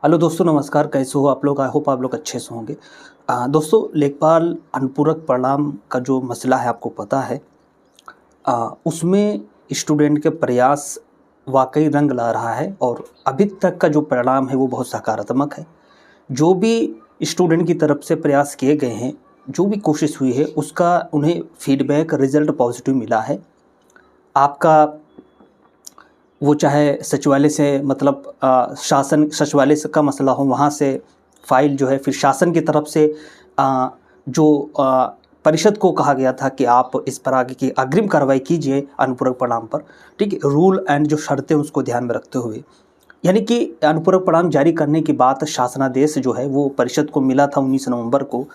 Hello दोस्तों, नमस्कार। कैसे हो आप लोग? आई होप आप लोग अच्छे से होंगे। दोस्तों, लेखपाल अनुपूरक परिणाम का जो मसला है आपको पता है। उसमें स्टूडेंट के प्रयास वाकई रंग ला रहा है और अभी तक का जो परिणाम है वो बहुत सकारात्मक है। जो भी स्टूडेंट की तरफ से प्रयास किए गए हैं, जो भी कोशिश हुई है, उसका उन्हें फीडबैक रिज़ल्ट पॉजिटिव मिला है। आपका वो चाहे सचिवालय से मतलब शासन सचिवालय से का मसला हो, वहाँ से फाइल जो है, फिर शासन की तरफ से जो परिषद को कहा गया था कि आप इस पर आगे की अग्रिम कार्रवाई कीजिए अनुपूरक परिणाम पर, ठीक है, रूल एंड जो शर्तें उसको ध्यान में रखते हुए। यानी कि अनुपूरक परिणाम जारी करने की बात शासनादेश जो है वो परिषद को मिला था 19 नवंबर को।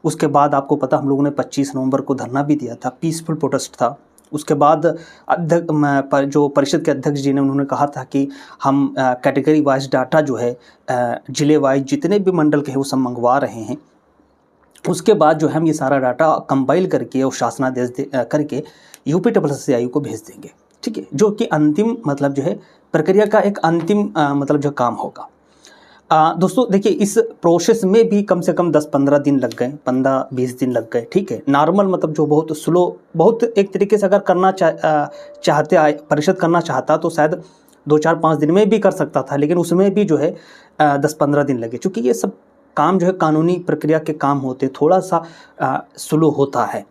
उसके बाद आपको पता, हम लोगों ने 25 नवंबर को धरना भी दिया था, पीसफुल प्रोटेस्ट था। उसके बाद जो परिषद के अध्यक्ष जी ने उन्होंने कहा था कि हम कैटेगरी वाइज डाटा जो है जिले वाइज जितने भी मंडल के हैं वो सब मंगवा रहे हैं। उसके बाद जो है हम ये सारा डाटा कंपाइल करके और शासनादेश करके यूपीएससी को भेज देंगे, ठीक है, जो कि अंतिम मतलब जो है प्रक्रिया का एक अंतिम मतलब जो काम होगा। दोस्तों देखिए, इस प्रोसेस में भी कम से कम 10-15 दिन लग गए, 15-20 दिन लग गए, ठीक है। नॉर्मल मतलब जो बहुत स्लो, बहुत एक तरीके से अगर करना चाहते परिषद करना चाहता तो शायद 2-4-5 दिन में भी कर सकता था, लेकिन उसमें भी जो है 10-15 दिन लगे, क्योंकि ये सब काम जो है कानूनी प्रक्रिया के काम होते थोड़ा सा स्लो होता है।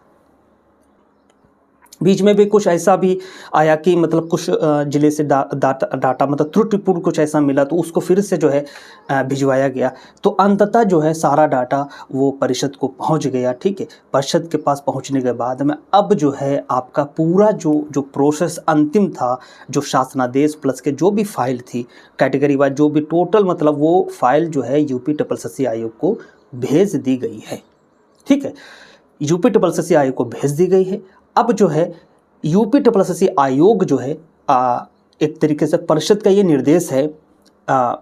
बीच में भी कुछ ऐसा भी आया कि मतलब कुछ ज़िले से डाटा मतलब त्रुटिपूर्ण कुछ ऐसा मिला, तो उसको फिर से जो है भिजवाया गया। तो अंततः जो है सारा डाटा वो परिषद को पहुंच गया, ठीक है। परिषद के पास पहुंचने के बाद में अब जो है आपका पूरा जो प्रोसेस अंतिम था, जो शासनादेश प्लस के जो भी फाइल थी कैटेगरी वाइज, जो भी टोटल मतलब वो फाइल जो है यूपीएससी आयोग को भेज दी गई है, ठीक है। यूपीएससी आयोग को भेज दी गई है। अब जो है यूपीएससी आयोग जो है एक तरीके से परिषद का ये निर्देश है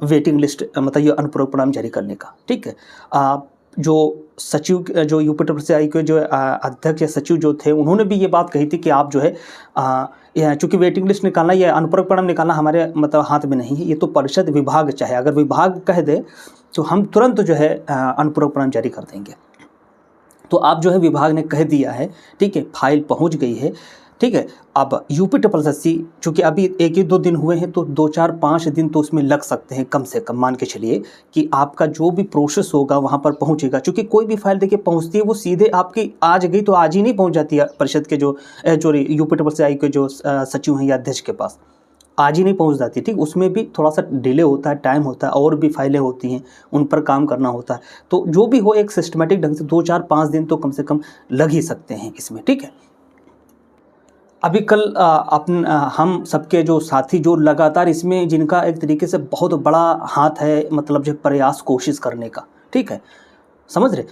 वेटिंग लिस्ट मतलब ये अनुपूरक परिणाम जारी करने का, ठीक है। जो सचिव, जो यूपीएससी आयोग के जो अध्यक्ष या सचिव जो थे, उन्होंने भी ये बात कही थी कि आप जो है चूँकि वेटिंग लिस्ट निकालना या अनुपूरक परिणाम निकालना हमारे मतलब हाथ में नहीं है, ये तो परिषद विभाग चाहे, अगर विभाग कह दे तो हम तुरंत जो है अनुपूरक परिणाम जारी कर देंगे। तो आप जो है विभाग ने कह दिया है, ठीक है, फाइल पहुंच गई है, ठीक है। अब यूपीएससी चूँकि अभी 1-2 दिन हुए हैं, तो 2-4-5 दिन तो उसमें लग सकते हैं कम से कम। मान के चलिए कि आपका जो भी प्रोसेस होगा वहाँ पर पहुँचेगा, क्योंकि कोई भी फाइल देखिए पहुँचती है वो सीधे आपकी आज गई तो आज ही नहीं पहुँच जाती है परिषद के जो यूपीएससी के जो सचिव हैं या अध्यक्ष के पास, आज ही नहीं पहुंच जाती, ठीक। उसमें भी थोड़ा सा डिले होता है, टाइम होता है, और भी फाइलें होती हैं, उन पर काम करना होता है। तो जो भी हो एक सिस्टमेटिक ढंग से 2-4-5 दिन तो कम से कम लग ही सकते हैं इसमें, ठीक है। अभी कल हम सबके जो साथी जो लगातार इसमें जिनका एक तरीके से बहुत बड़ा हाथ है, मतलब जो प्रयास कोशिश करने का, ठीक है, समझ रहे,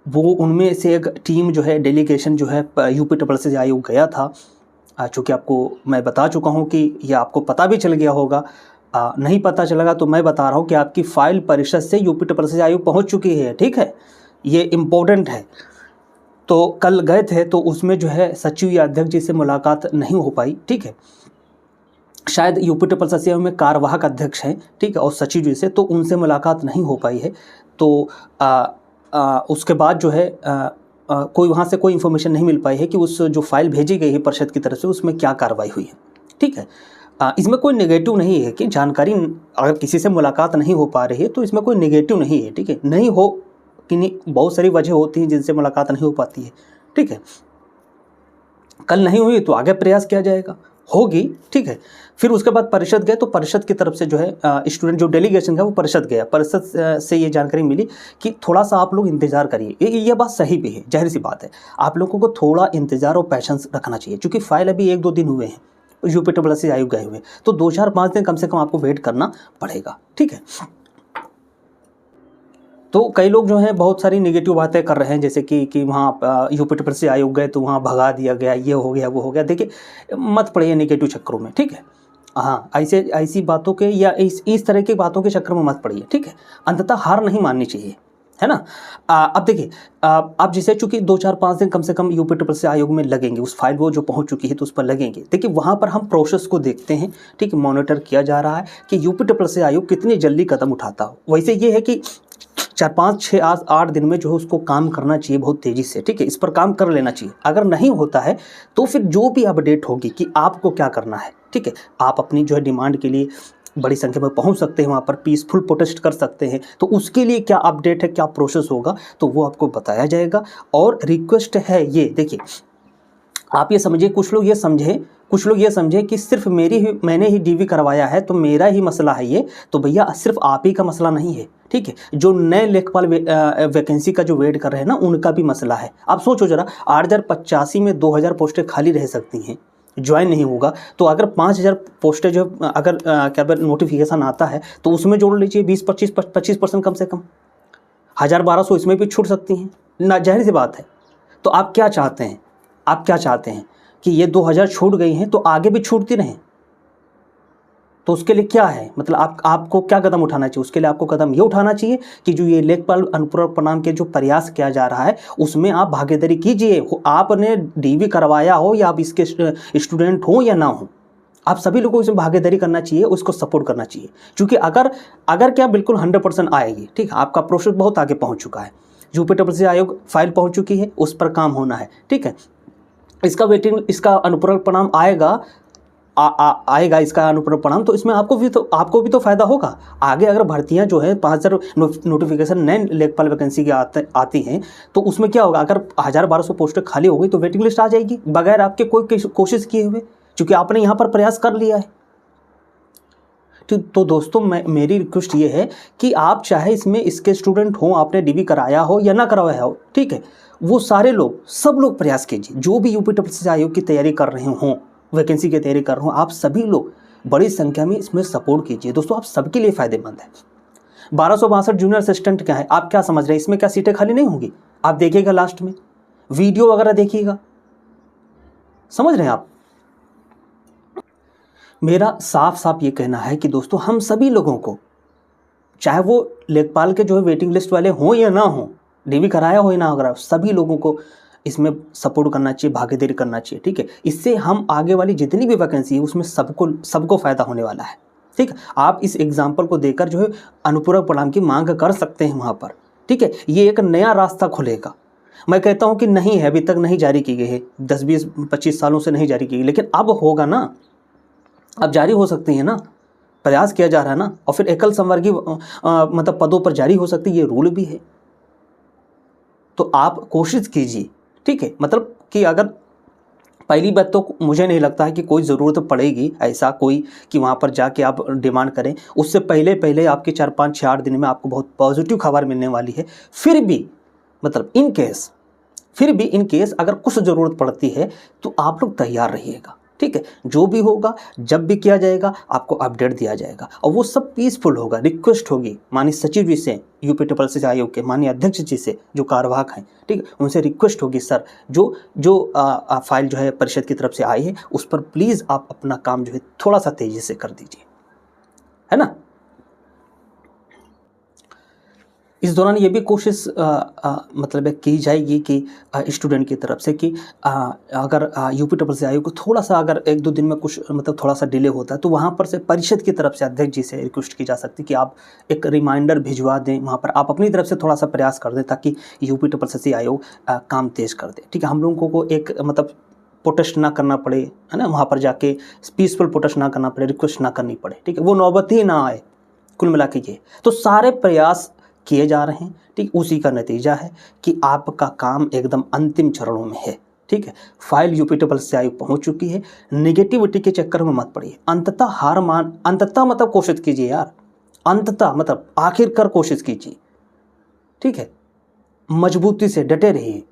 वो उनमें से एक टीम जो है डेलीगेशन जो है यूपीएससी आयोग गया था। चूँकि आपको मैं बता चुका हूँ कि यह आपको पता भी चल गया होगा, नहीं पता चलेगा तो मैं बता रहा हूँ कि आपकी फ़ाइल परिषद से यूपीएससी आयोग पहुँच चुकी है, ठीक है, ये इम्पोर्टेंट है। तो कल गए थे तो उसमें जो है सचिव या अध्यक्ष जी से मुलाकात नहीं हो पाई, ठीक है। शायद यूपीएससी आयोग में कार्यवाहक अध्यक्ष हैं, ठीक है, और सचिव जी से, तो उनसे मुलाकात नहीं हो पाई है। तो उसके बाद जो है कोई वहाँ से कोई इन्फॉर्मेशन नहीं मिल पाई है कि उस जो फाइल भेजी गई है परिषद की तरफ से उसमें क्या कार्रवाई हुई है, ठीक है। इसमें कोई नेगेटिव नहीं है कि जानकारी अगर किसी से मुलाकात नहीं हो पा रही है तो इसमें कोई नेगेटिव नहीं है, ठीक है। नहीं हो कि नहीं, बहुत सारी वजह होती हैं जिनसे मुलाकात नहीं हो पाती है, ठीक है। कल नहीं हुई तो आगे प्रयास किया जाएगा, होगी, ठीक है। फिर उसके बाद परिषद गए तो परिषद की तरफ से जो है स्टूडेंट जो डेलीगेशन है वो परिषद गया। परिषद से ये जानकारी मिली कि थोड़ा सा आप लोग इंतज़ार करिए। ये बात सही भी है, जाहिर सी बात है, आप लोगों को थोड़ा इंतज़ार और पेशेंस रखना चाहिए, क्योंकि फाइल अभी 1-2 दिन हुए हैं, यूपीएससी आयोग गए हुए, तो 2-4-5 दिन कम से कम आपको वेट करना पड़ेगा, ठीक है। तो कई लोग जो हैं बहुत सारी नेगेटिव बातें कर रहे हैं, जैसे कि वहाँ यूपीएससी आयोग गए तो वहाँ भगा दिया गया, ये हो गया वो हो गया। देखिए, मत पड़िए नेगेटिव चक्करों में, ठीक है। हाँ, ऐसी बातों के या इस तरह की बातों के चक्कर में मत पड़िए, ठीक है। अंततः हार नहीं माननी चाहिए, है ना। अब देखिए, आप जिसे चूंकि 2-4-5 दिन कम से कम यूपी ट्रिपल सी आयोग में लगेंगे, उस फाइल वो जो पहुंच चुकी है तो उस पर लगेंगे। देखिए वहाँ पर हम प्रोसेस को देखते हैं, ठीक है, मॉनिटर किया जा रहा है कि यूपी ट्रिपल सी आयोग कितनी जल्दी कदम उठाता हो। वैसे ये है कि 4-5-6-8 दिन में जो है उसको काम करना चाहिए बहुत तेज़ी से, ठीक है, इस पर काम कर लेना चाहिए। अगर नहीं होता है तो फिर जो भी अपडेट होगी कि आपको क्या करना है, ठीक है, आप अपनी जो है डिमांड के लिए बड़ी संख्या में पहुंच सकते हैं, वहाँ पर पीसफुल प्रोटेस्ट कर सकते हैं। तो उसके लिए क्या अपडेट है, क्या प्रोसेस होगा, तो वो आपको बताया जाएगा। और रिक्वेस्ट है ये, देखिए आप ये समझिए, कुछ लोग ये समझे कि सिर्फ मैंने ही डीवी करवाया है तो मेरा ही मसला है ये, तो भैया सिर्फ आप ही का मसला नहीं है, ठीक है, जो नए लेखपाल वैकेंसी का जो वेट कर रहे हैं ना, उनका भी मसला है। आप सोचो जरा, 8085 में 2000 पोस्टें खाली रह सकती हैं, ज्वाइन नहीं होगा, तो अगर 5000 पोस्टें जो अगर क्या नोटिफिकेशन आता है तो उसमें जोड़ लीजिए 20-25% कम से कम, 1000-1200 इसमें भी छूट सकती हैं ना, जाहिर सी बात है। तो आप क्या चाहते हैं कि ये 2000 छूट गई हैं तो आगे भी छूटती रहें? तो उसके लिए क्या है, मतलब आपको क्या कदम उठाना चाहिए? उसके लिए आपको कदम ये उठाना चाहिए कि जो ये लेखपाल अनुपूरक परिणाम के जो प्रयास किया जा रहा है उसमें आप भागीदारी कीजिए। आपने डीवी करवाया हो या आप इसके स्टूडेंट हो या ना हो, आप सभी लोगों को इसमें भागीदारी करना चाहिए, उसको सपोर्ट करना चाहिए। क्योंकि अगर क्या बिल्कुल 100% आएगी, ठीक है, आपका प्रोसेस बहुत आगे पहुँच चुका है, यूपी ट्रिपल सी आयोग फाइल पहुँच चुकी है, उस पर काम होना है, ठीक है। इसका अनुपूरक परिणाम आएगा इसका अनुपूरक परिणाम, तो इसमें आपको भी तो फायदा होगा। आगे अगर भर्तियां जो है 5000 नोटिफिकेशन नए लेखपाल वैकेंसी की आती हैं तो उसमें क्या होगा, अगर 1000-1200 पोस्टें खाली हो गई तो वेटिंग लिस्ट आ जाएगी बगैर आपके कोई कोशिश किए हुए, क्योंकि आपने यहाँ पर प्रयास कर लिया है। तो दोस्तों मेरी रिक्वेस्ट ये है कि आप चाहे इसके स्टूडेंट हो, आपने डीवी कराया हो या ना करवाया हो, ठीक है, वो सब लोग प्रयास कीजिए। जो भी यूपी ट्रिपल सी आयोग की तैयारी कर रहे हों, वैकेंसी की तैयारी कर रहे हो, आप सभी लोग बड़ी संख्या में इसमें सपोर्ट कीजिए। दोस्तों आप सबके लिए फ़ायदेमंद है। 1262 जूनियर असिस्टेंट क्या है, आप क्या समझ रहे हैं, इसमें क्या सीटें खाली नहीं होंगी? आप देखिएगा लास्ट में वीडियो वगैरह देखिएगा, समझ रहे हैं आप। मेरा साफ साफ ये कहना है कि दोस्तों हम सभी लोगों को, चाहे वो लेखपाल के जो है वेटिंग लिस्ट वाले हों या ना हों, डीवी कराया हो या ना कराया, सभी लोगों को इसमें सपोर्ट करना चाहिए, भागीदारी करना चाहिए, ठीक है। इससे हम आगे वाली जितनी भी वैकेंसी है उसमें सबको फ़ायदा होने वाला है, ठीक है। आप इस एग्जाम्पल को देकर जो है अनुपूरक परिणाम की मांग कर सकते हैं वहाँ पर, ठीक है। ये एक नया रास्ता खुलेगा। मैं कहता हूँ कि नहीं है, अभी तक नहीं जारी की गई है, 10-20-25 सालों से नहीं जारी की गई, लेकिन अब होगा ना, अब जारी हो सकती है ना, प्रयास किया जा रहा है ना, और फिर एकल संवर्गीय मतलब पदों पर जारी हो सकती है, ये रूल भी है। तो आप कोशिश कीजिए, ठीक है, मतलब कि अगर पहली बात तो मुझे नहीं लगता है कि कोई ज़रूरत पड़ेगी ऐसा कोई कि वहाँ पर जाके आप डिमांड करें। उससे पहले आपके 4-5-6-8 दिन में आपको बहुत पॉजिटिव खबर मिलने वाली है। फिर भी मतलब इन केस अगर कुछ ज़रूरत पड़ती है तो आप लोग तैयार रहिएगा, ठीक है। जो भी होगा, जब भी किया जाएगा, आपको अपडेट दिया जाएगा और वो सब पीसफुल होगा। रिक्वेस्ट होगी माननीय सचिव जी से, यूपी ट्रिपल सी आयोग के माननीय अध्यक्ष जी से, जो कार्यवाहक हैं, ठीक है, उनसे रिक्वेस्ट होगी, सर जो फाइल जो है परिषद की तरफ से आई है उस पर प्लीज़ आप अपना काम जो है थोड़ा सा तेज़ी से कर दीजिए, है ना। इस दौरान ये भी कोशिश मतलब की जाएगी कि स्टूडेंट की तरफ से कि अगर यूपी ट्रिपल सी आयोग को थोड़ा सा अगर 1-2 दिन में कुछ मतलब थोड़ा सा डिले होता है तो वहाँ पर से परिषद की तरफ से अध्यक्ष जी से रिक्वेस्ट की जा सकती है कि आप एक रिमाइंडर भिजवा दें, वहाँ पर आप अपनी तरफ से थोड़ा सा प्रयास कर दें ताकि यूपी ट्रिपल सी आयोग काम तेज़ कर दे, ठीक है। हम लोगों को एक मतलब प्रोटेस्ट ना करना पड़े, है ना, वहाँ पर जाके पीसफुल प्रोटेस्ट ना करना पड़े, रिक्वेस्ट ना करनी पड़े, ठीक है, वो नौबत ही ना आए। कुल मिला के ये तो सारे प्रयास किए जा रहे हैं, ठीक। उसी का नतीजा है कि आपका काम एकदम अंतिम चरणों में है, ठीक है। फाइल यूपी ट्रिपल सी आयोग पहुंच चुकी है। नेगेटिविटी के चक्कर में मत पड़िए, अंततः मतलब कोशिश कीजिए यार, अंततः मतलब आखिरकार कोशिश कीजिए, ठीक है। मजबूती से डटे रहिए।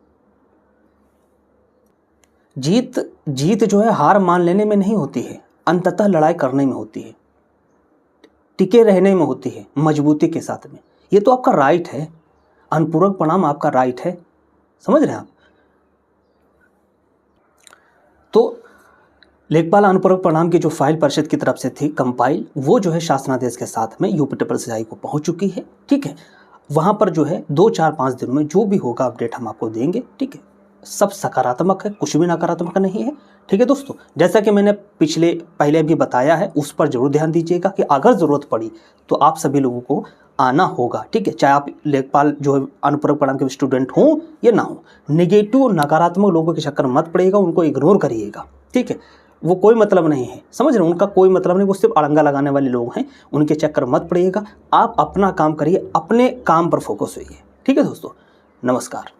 जीत जो है हार मान लेने में नहीं होती है, अंततः लड़ाई करने में होती है, टिके रहने में होती है, मजबूती के साथ में। ये तो आपका राइट है, अनुपूरक परिणाम आपका राइट है, समझ रहे हैं आप। तो लेखपाल अनुपूरक परिणाम की जो फाइल परिषद की तरफ से थी कंपाइल, वो जो है शासनादेश के साथ में यूपी ट्रिपल सी को पहुंच चुकी है, ठीक है। वहाँ पर जो है 2-4-5 दिन में जो भी होगा अपडेट हम आपको देंगे, ठीक है। सब सकारात्मक है, कुछ भी नकारात्मक नहीं है, ठीक है दोस्तों। जैसा कि मैंने पहले भी बताया है, उस पर जरूर ध्यान दीजिएगा कि अगर ज़रूरत पड़ी तो आप सभी लोगों को आना होगा, ठीक है। चाहे आप लेखपाल जो है अनुपूरक परिणाम के स्टूडेंट हों या ना हो, नेगेटिव नकारात्मक लोगों के चक्कर मत पड़िएगा, उनको इग्नोर करिएगा, ठीक है। वो कोई मतलब नहीं है, समझ रहे हैं, उनका कोई मतलब नहीं, वो सिर्फ अड़ंगा लगाने वाले लोग हैं, उनके चक्कर मत पड़िएगा। आप अपना काम करिए, अपने काम पर फोकस होइए, ठीक है दोस्तों। नमस्कार।